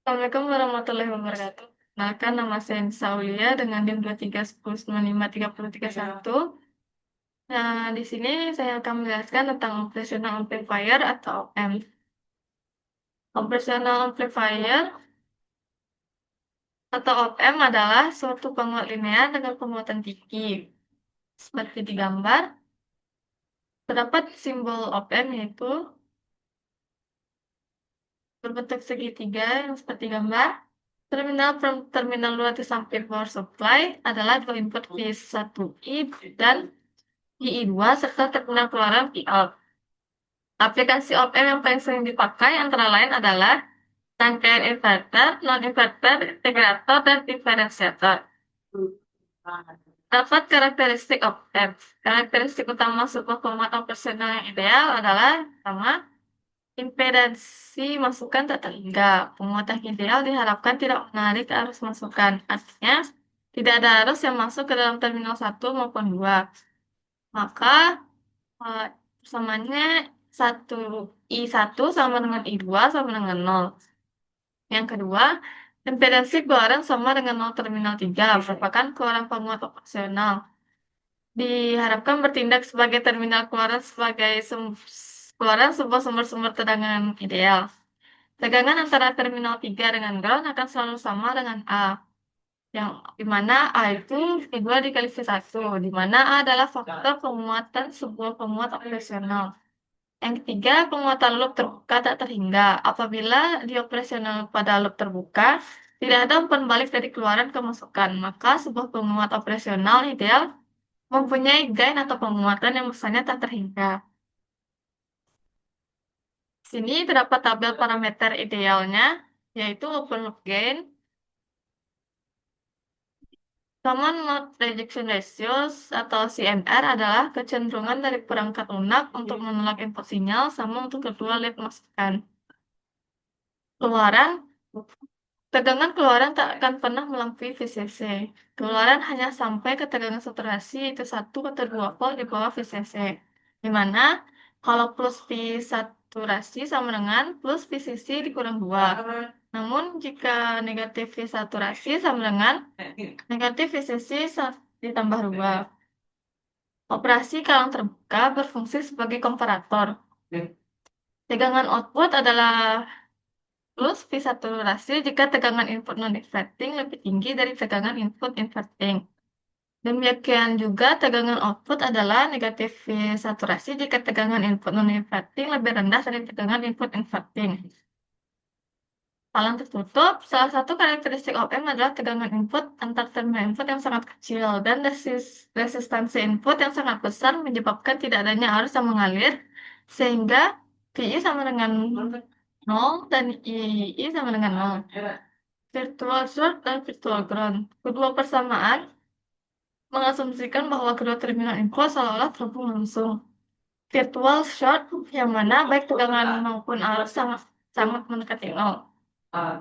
Assalamualaikum warahmatullahi wabarakatuh. Perkenalkan, nama saya Nisa Aulia dengan NIM 2310953031. Nah, di sini saya akan menjelaskan tentang operational amplifier atau OM. Operational amplifier atau OM adalah suatu penguat linear dengan penguatan tinggi. Seperti di gambar, terdapat simbol OM yaitu berbentuk segitiga yang seperti gambar. Terminal luar samping power supply adalah dua input V1i dan VI2 serta terminal keluaran Vout. Aplikasi op-amp yang paling sering dipakai antara lain adalah rangkaian inverter, non-inverter, integrator, dan diferensiator. Dapat karakteristik op-amp. Karakteristik utama sebuah penguat operasional yang ideal adalah pertama, impedansi masukan tak terhingga. Penguat yang ideal diharapkan tidak menarik arus masukan. Artinya, tidak ada arus yang masuk ke dalam terminal 1 maupun 2. Maka, persamaannya 1I1 sama dengan I2 sama dengan 0. Yang kedua, impedansi keluaran sama dengan 0 terminal 3 merupakan keluaran penguat operasional. Diharapkan bertindak sebagai terminal keluaran sebagai keluaran sebuah sumber-sumber tegangan ideal. Tegangan antara terminal 3 dengan ground akan selalu sama dengan A, yang dimana A itu V2 dikali V1, dimana A adalah faktor penguatan sebuah penguat operasional. Yang ketiga, penguatan loop terbuka tak terhingga. Apabila dioperasional pada loop terbuka, tidak ada umpan balik dari keluaran ke masukan, maka sebuah penguat operasional ideal mempunyai gain atau penguatan yang besarnya tak terhingga. Sini terdapat tabel parameter idealnya, yaitu open loop gain, common mode rejection ratios atau CMR adalah kecenderungan dari perangkat lunak untuk menolak input sinyal sama untuk kedua lead masukan. Keluaran, tegangan keluaran tak akan pernah melampaui VCC. Keluaran hanya sampai ke tegangan saturasi yaitu 1 atau 2 volt di bawah VCC. Di mana kalau plus V saturasi sama dengan plus VCC dikurang 2. Namun jika negatif V saturasi sama dengan negatif VCC ditambah 2. Operasi kalang terbuka berfungsi sebagai komparator. Tegangan output adalah plus V saturasi jika tegangan input non-inverting lebih tinggi dari tegangan input inverting. Demikian juga tegangan output adalah negatif V saturasi jika tegangan input non-inverting lebih rendah dari tegangan input inverting. Palang tertutup, salah satu karakteristik op-amp adalah tegangan input antar terminal input yang sangat kecil dan resistansi input yang sangat besar menyebabkan tidak adanya arus yang mengalir, sehingga VI sama dengan 0 dan II sama dengan 0. Virtual short dan virtual ground. Kedua persamaan mengasumsikan bahwa kedua terminal input seolah-olah terhubung langsung. Virtual short yang mana baik tegangan maupun arus sangat mendekati 0.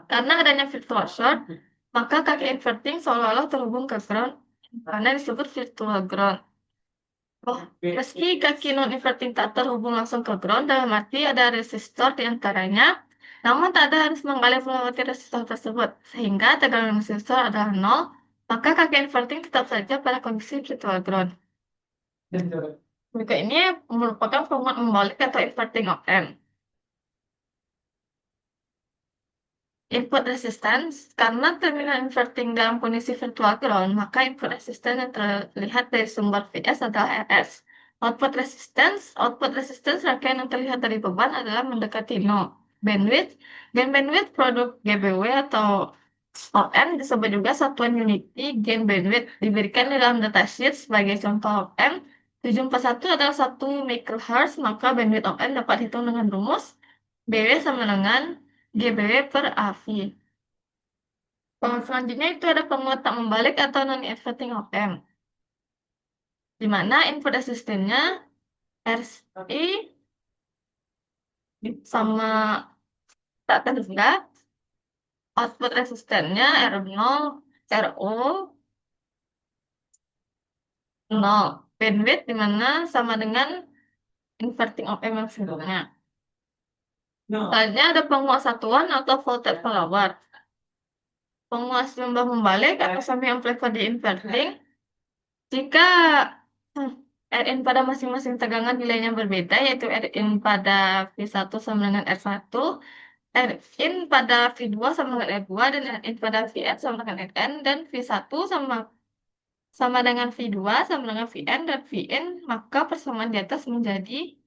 Karena adanya virtual short, maka kaki inverting seolah-olah terhubung ke ground, karena disebut virtual ground. Oh, meski kaki non-inverting tak terhubung langsung ke ground, dalam arti ada resistor di antaranya, namun tak ada harus mengalir melewati resistor tersebut, sehingga tegangan resistor adalah 0, maka kaki inverting tetap saja pada kondisi virtual ground. Berikut ini merupakan penguat membalik atau inverting op-amp. Input resistance, karena terminal inverting dalam kondisi virtual ground, maka input resistance yang terlihat dari sumber Vs adalah Rs. Output resistance rangkaian yang terlihat dari beban adalah mendekati 0. Bandwidth produk GBW atau op-amp disebut juga satuan unity gain bandwidth. Diberikan di dalam datasheet sebagai contoh op-amp 741 adalah 1 MHz, maka bandwidth op-amp dapat dihitung dengan rumus BW sama dengan GBW per AV. Selanjutnya itu ada penguat tak membalik atau non-inverting op-amp, di mana input resistennya RI sama tak terhingga, output resistennya R0, RO 0. Bandwidth di mana sama dengan inverting op-amp yang sebelumnya. Selanjutnya ada penguat satuan atau voltage follower. penguas lembah membalik atau summing amplifier di inverting jika Rin pada masing-masing tegangan nilainya berbeda, yaitu Rin pada V1 sama dengan R1, Rin pada V2 sama dengan R2, dan Rin pada Vn sama dengan Rn, dan V1 sama dengan V2 sama dengan Vn, dan Vn, maka persamaan di atas menjadi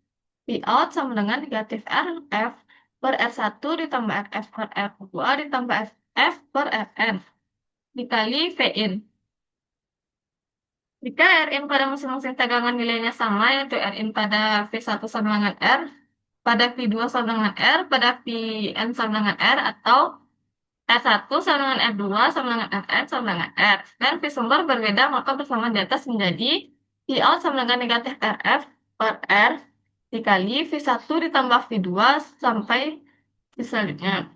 Vout sama dengan negatif Rf per R1 ditambah Rf per R2 ditambah F per Rn dikali Vin. Jika Rin pada masing-masing tegangan nilainya sama, yaitu Rin pada V1 sama dengan R, pada V2 sama dengan R, pada Vn sama dengan R, atau R1 sama dengan R2 sama dengan Rn sama dengan R. Dan V sumber berbeda, maka persamaan di atas menjadi Vout sama dengan negatif Rf per R dikali V1 ditambah V2 sampai selanjutnya.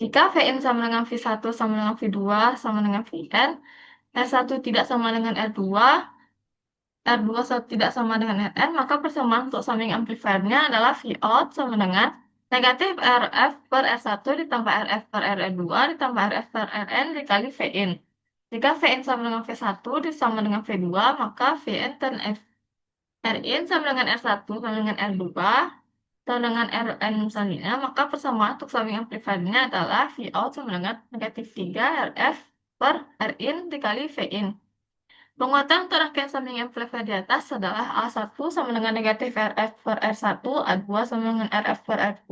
Jika Vn sama dengan V1 sama dengan V2 sama dengan Vn, R1 tidak sama dengan R2, R2 tidak sama dengan Rn, maka persamaan untuk summing amplifiernya adalah Vout sama dengan negatif Rf per R1 ditambah Rf per Rn2 ditambah Rf per Rn dikali Vin. Jika Vin sama dengan V1 sama dengan V2, maka Vn dan Rin sama dengan R1 sama dengan R2 sama dengan Rn selanjutnya, maka persamaan untuk summing amplifiernya adalah Vout sama dengan negatif 3 Rf per Rin dikali Vin. Penguatan untuk rangkaian summing amplifier di atas adalah A1 sama dengan negatif Rf per R1, A2 sama dengan Rf per R2,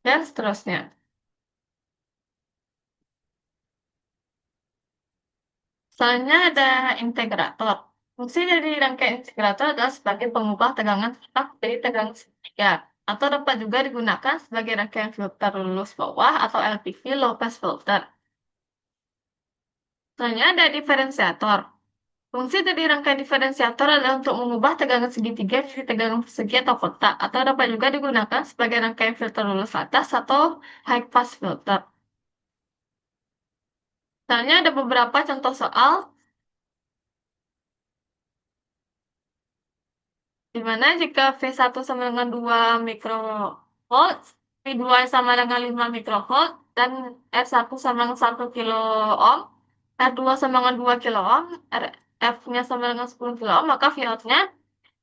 dan seterusnya. Selanjutnya ada integrator. Fungsi dari rangkaian integrator adalah sebagai pengubah tegangan tetap dari tegangan segitiga, atau dapat juga digunakan sebagai rangkaian filter lulus bawah atau LPV, low pass filter. Selanjutnya ada diferensiator. Fungsi dari rangkaian diferensiator adalah untuk mengubah tegangan segitiga menjadi tegangan persegi atau kotak, atau dapat juga digunakan sebagai rangkaian filter lulus atas atau high pass filter. Selanjutnya ada beberapa contoh soal di mana jika V1 sama dengan 2 mikrovolt, V2 sama dengan 5 mikrovolt, dan R1 sama dengan 1 kilo ohm, R2 sama dengan 2 kilo ohm, F-nya sama dengan 10 kilo ohm, maka Vout-nya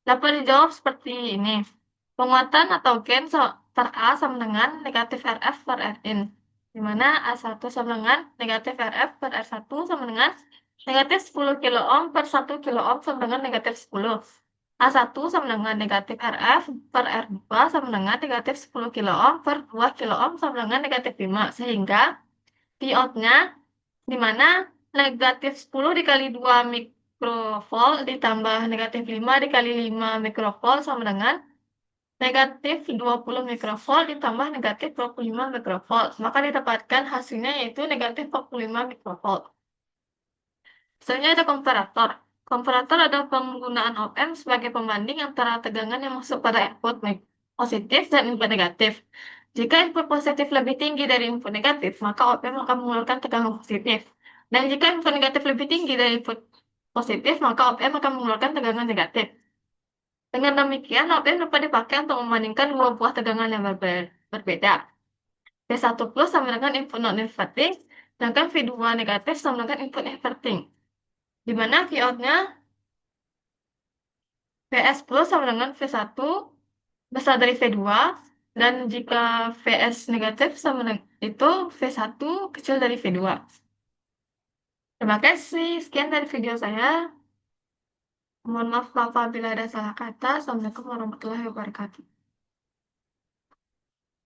dapat dijawab seperti ini. Penguatan atau gain per A sama dengan negatif Rf per Rin. Di mana A1 sama dengan negatif Rf per R1 sama dengan negatif 10 kilo ohm per 1 kilo ohm sama dengan negatif 10. A1 sama dengan negatif Rf per R2 sama dengan negatif 10 kilo ohm per 2 kilo ohm sama dengan negatif 5. Sehingga Vout-nya di mana negatif 10 dikali 2 mikrovolt ditambah negatif 5 dikali 5 mikrovolt sama dengan negatif 20 mikrovolt ditambah negatif 25 mikrovolt. Maka didapatkan hasilnya yaitu negatif 45 mikrovolt. Selanjutnya ada komparator. Komparator adalah penggunaan op-amp sebagai pembanding antara tegangan yang masuk pada input positif dan input negatif. Jika input positif lebih tinggi dari input negatif, maka op-amp akan mengeluarkan tegangan positif. Dan jika input negatif lebih tinggi dari input positif, maka op-amp akan mengeluarkan tegangan negatif. Dengan demikian, op-amp dapat dipakai untuk membandingkan dua buah tegangan yang berbeda. V1 plus sama dengan input non-inverting, sedangkan V2 negatif sama dengan input inverting. Di mana Vout-nya Vs plus sama dengan V1 besar dari V2, dan jika Vs negatif sama dengan itu V1 kecil dari V2. Terima kasih, sekian dari video saya. Mohon maaf apabila ada salah kata. Assalamualaikum warahmatullahi wabarakatuh.